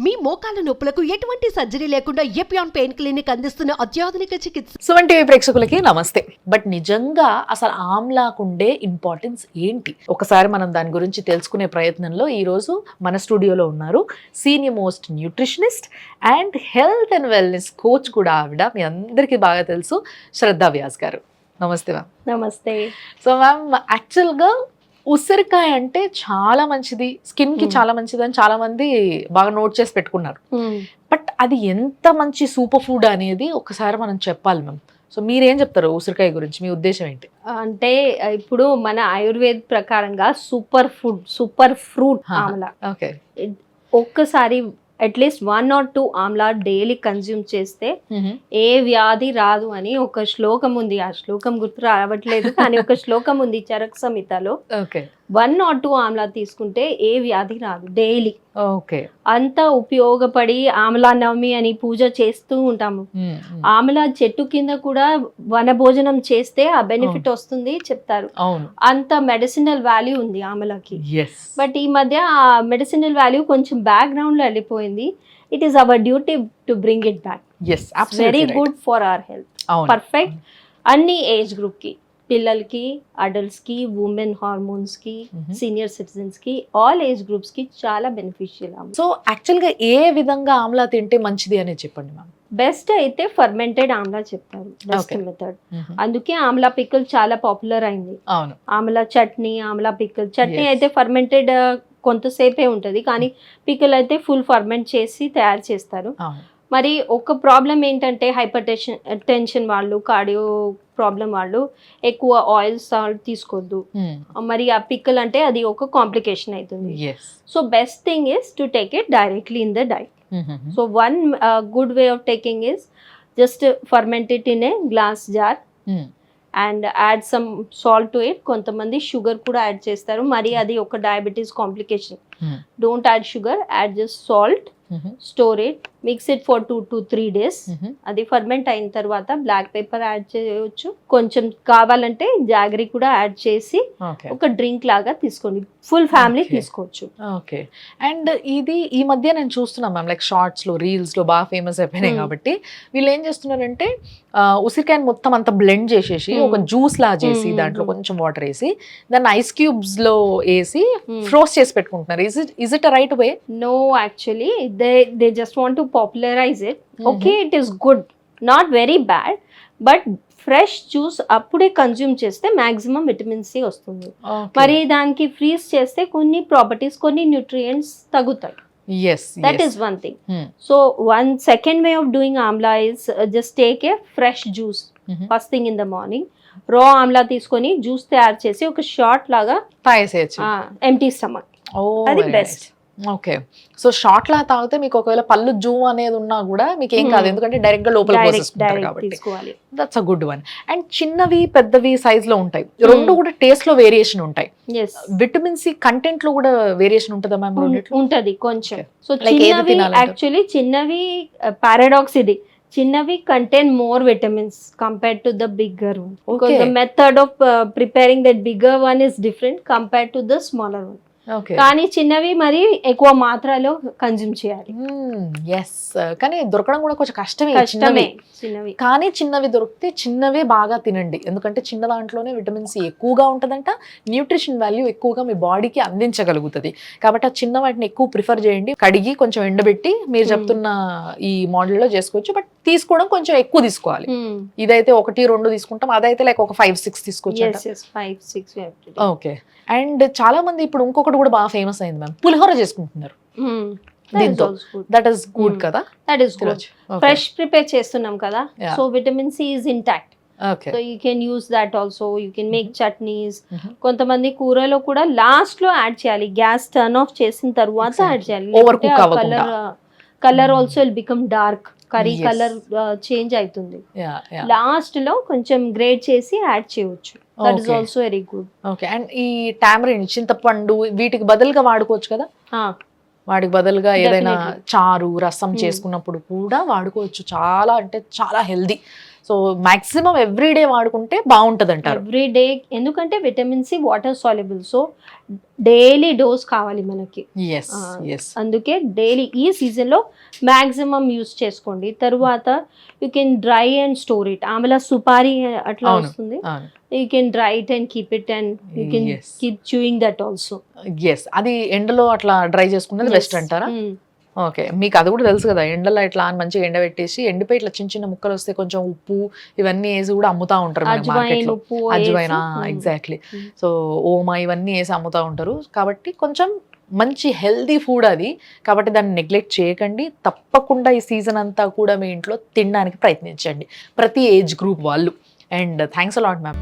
మీ మోకాల నొప్పులకు ఎటువంటి సర్జరీ లేకుండా ఎపియాన్ పెయిన్ క్లినిక్ అందిస్తున్న అత్యాధునిక చికిత్స. సుమన్ టీవీ ప్రేక్షకులకి నమస్తే. బట్ నిజంగా అసలు ఆమ్లాకుండే ఇంపార్టెన్స్ ఏంటి, ఒకసారి మనం దాని గురించి తెలుసుకునే ప్రయత్నంలో ఈ రోజు మన స్టూడియోలో ఉన్నారు senior most nutritionist and health and wellness coach కూడా ఆవిడ, మీ అందరికీ బాగా తెలుసు, శ్రద్ధా వ్యాస్ గారు. నమస్తే మ్యామ్. నమస్తే. సో మ్యామ్, యాక్చువల్గా ఉసిరికాయ అంటే చాలా మంచిది, స్కిన్ కి చాలా మంచిది అని చాలా మంది బాగా నోట్ చేసి పెట్టుకున్నారు. బట్ అది ఎంత మంచి సూపర్ ఫుడ్ అనేది ఒకసారి మనం చెప్పాలి మ్యామ్. సో మీరేం చెప్తారు ఉసిరికాయ గురించి, మీ ఉద్దేశం ఏంటి? అంటే ఇప్పుడు మన ఆయుర్వేద ప్రకారంగా super food, super fruit amla. Okay, ఒక్కసారి at least 1 or 2 amla daily consume చేస్తే ఏ వ్యాధి రాదు అని ఒక శ్లోకం ఉంది. ఆ శ్లోకం గుర్తు రావట్లేదు కానీ ఒక శ్లోకం ఉంది చరక సంహితలో. 1 or 2 ఆమ్లా తీసుకుంటే ఏ వ్యాధి రాదు డైలీ. ఓకే, అంత ఉపయోగపడి ఆమ్లా నవమి అని పూజ చేస్తూ ఉంటాము. ఆమ్లా చెట్టు కింద కూడా వన భోజనం చేస్తే ఆ బెనిఫిట్ వస్తుంది చెప్తారు. అంత మెడిసినల్ వాల్యూ ఉంది ఆమ్లాకి. బట్ ఈ మధ్య ఆ మెడిసినల్ వాల్యూ కొంచెం బ్యాక్గ్రౌండ్ లో వెళ్ళిపోయింది. It is our duty to bring it back. Very good for our health. Perfect అన్ని ఏజ్ గ్రూప్ కి, పిల్లలకి, అడల్ట్స్ కి, ఉమెన్ హార్మోన్స్ కి, సీనియర్ సిటిజన్స్ కి, ఆల్ ఏజ్ గ్రూప్స్ కి చాలా బెనిఫిషియల్. సో యాక్చువల్ గా ఏ విధంగా ఆమ్లా తింటే మంచిది అనేది చెప్పండి మ్యామ్. బెస్ట్ అయితే ఫర్మెంటెడ్ ఆమ్లా చెప్తారు, బెస్ట్ మెథడ్. అందుకే ఆమ్లా పిక్కల్ చాలా పాపులర్ అయింది. ఆమ్లా చట్నీ, ఆమ్లా పిక్కల్. చట్నీ అయితే ఫర్మెంటెడ్ కొంతసేపే ఉంటది, కానీ పిక్కల్ అయితే ఫుల్ ఫర్మెంట్ చేసి తయారు చేస్తారు. మరి ఒక ప్రాబ్లం ఏంటంటే హైపర్ టెన్షన్ వాళ్ళు, కార్డియో ప్రాబ్లం వాళ్ళు ఎక్కువ ఆయిల్ సాల్ట్ తీసుకోవద్దు. మరి ఆ పిక్కల్ అంటే అది ఒక కాంప్లికేషన్ అవుతుంది. So best thing is to take it directly in the diet. So one good way of taking is just ferment it in a glass jar and add some salt to it. కొంతమంది sugar కూడా add చేస్తారు, మరి అది ఒక diabetes complication. Don't add sugar, add just salt. Store it, mix it for 2 to 3 days. అది ferment అయిన తర్వాత black pepper add చేయవచ్చు. కొంచెం కావాలంటే జాగరీ కూడా యాడ్ చేసి ఒక డ్రింక్ లాగా తీసుకోండి. ఫుల్ ఫ్యామిలీ తీసుకోవచ్చు. ఓకే, అండ్ ఇది ఈ మధ్య నేను చూస్తున్నాను మ్యామ్, లైక్ షార్ట్స్ లో, రీల్స్ లో బాగా ఫేమస్ అయిపోయినాయి కాబట్టి వీళ్ళు ఏం చేస్తున్నారంటే ఉసిరికాయని మొత్తం అంతా బ్లెండ్ చేసేసి ఒక జ్యూస్ లా చేసి దాంట్లో కొంచెం వాటర్ వేసి దాన్ని ఐస్ క్యూబ్స్ లో వేసి ఫ్రోజ్ చేసి పెట్టుకుంటున్నారు. Is it right way? No, actually they just want to popularize it. Okay, it is good, not very bad, but fresh juice అప్పుడే కన్జ్యూమ్ చేస్తే మాక్సిమం విటమిన్ సి వస్తుంది. మరి దానికి ఫ్రీజ్ చేస్తే కొన్ని ప్రాపర్టీస్, కొన్ని న్యూట్రియంట్స్ తగ్గుతాయి. That is one thing. So one second way of doing amla is just take a fresh juice first thing in the morning. రా ఆమ్లా తీసుకొని జ్యూస్ తయారు చేసి ఒక షార్ట్ లాగా తాగేసేయచ్చు ఎంప్టీ స్టమక్. అది బెస్ట్. ఓకే, సో షార్ట్ లా తాగితే మీకు ఒకవేళ పళ్ళు జూ అనేది ఉన్నా కూడా మీకు ఏం కాదు, ఎందుకంటే డైరెక్ట్ గా లోపల పోసేసుకుంటారు కాబట్టి. That's a good one. And చిన్నవి పెద్దవి సైజ్ లో ఉంటాయి, రెండు కూడా టేస్ట్ లో వేరియేషన్ ఉంటాయి. విటమిన్ సి కంటెంట్ లో కూడా వేరియేషన్ ఉంటుందా మ్యామ్? ఉంటది కొంచెం. సో చిన్నవి యాక్చువల్లీ చిన్నవి పారాడాక్స్ ఇది. చిన్నవి contain more vitamins compared to the bigger one. Because the method of preparing that bigger one is different compared to the smaller one. కానీ చిన్నవి మరి ఎక్కువ మాత్రలో కన్జ్యూమ్ చేయాలి. కానీ దొరకడం కూడా కొంచెం కష్టమే. చిన్నవి కానీ చిన్నవి దొరికితే చిన్నవే బాగా తినండి, ఎందుకంటే చిన్న దాంట్లోనే విటమిన్ సి ఎక్కువగా ఉంటుందంట, న్యూట్రిషన్ వాల్యూ ఎక్కువగా మీ బాడీకి అందించగలుగుతుంది. కాబట్టి ఆ చిన్న వాటిని ఎక్కువ ప్రిఫర్ చేయండి. కడిగి కొంచెం ఎండబెట్టి మీరు చెప్తున్న ఈ మోడల్లో చేసుకోవచ్చు, బట్ తీసుకోవడం కొంచెం ఎక్కువ తీసుకోవాలి. ఇదైతే 1-2 తీసుకుంటాం, అదైతే లైక్ ఒక 5-6 తీసుకోవచ్చు. ఓకే, అండ్ చాలా మంది ఇప్పుడు ఇంకొకటి కూడా బాగా ఫేమస్ అయింది మ్యామ్, పులిహోర చేసుకుంటున్నారు. దట్ ఈస్ గుడ్ కదా? That is good. Fresh prepare చేస్తున్నాం కదా, so vitamin C is intact. So you can use that also. You can make chutneys. కొంతమంది కూరలో కూడా లాస్ట్ లో యాడ్ చేయాలి, గ్యాస్ టర్న్ ఆఫ్ చేసిన తర్వాత యాడ్ చేయాలి. Colour also will become dark, curry colour change అవుతుంది. లాస్ట్ లో కొంచెం గ్రేట్ చేసి యాడ్ చేయవచ్చు. That is also very good. Okay, and ఈ టామరిన్, చింతపండు వీటికి బదులుగా వాడుకోవచ్చు కదా? వాటికి బదులుగా ఏదైనా చారు, రసం చేసుకున్నప్పుడు కూడా వాడుకోవచ్చు. చాలా అంటే చాలా హెల్దీ. సో మాక్సిమం ఎవ్రీడే వాడుకుంటే బాగుంటది అంటారు. ఎవ్రీ డే, ఎందుకంటే vitamin C water soluble, so daily dose కావాలి మనకి. ఎస్ ఎస్ అందుకే డైలీ ఈ సీజన్లో మ్యాక్సిమం యూస్ చేసుకోండి. తర్వాత you can dry and store it. ఆమెలా సుపారీ అట్లా అవును. వస్తుంది, అవును. You can dry it and keep it and you can Yes. Keep chewing that also. Yes అది ఎండలో అట్లా డ్రై చేసుకున్నది బెస్ట్ అంటారా? ఓకే, మీకు అది కూడా తెలుసు కదా, ఎండలో ఇట్లా అని మంచిగా ఎండబెట్టేసి ఎండిపోయి ఇట్లా చిన్న చిన్న ముక్కలు వస్తే కొంచెం ఉప్పు ఇవన్నీ వేసి కూడా అమ్ముతా ఉంటారు మనకి అజ్వైన్, మార్కెట్లో. ఉప్పు, అజ్వైన్, వేసి, ఎగ్జాక్ట్లీ. Mm. సో ఓమా ఇవన్నీ వేసి అమ్ముతా ఉంటారు. కాబట్టి కొంచెం మంచి హెల్దీ ఫుడ్ అది, కాబట్టి దాన్ని నెగ్లెక్ట్ చేయకండి. తప్పకుండా ఈ సీజన్ అంతా కూడా మీ ఇంట్లో తినడానికి ప్రయత్నించండి, ప్రతి ఏజ్ గ్రూప్ వాళ్ళు. And thanks a lot ma'am.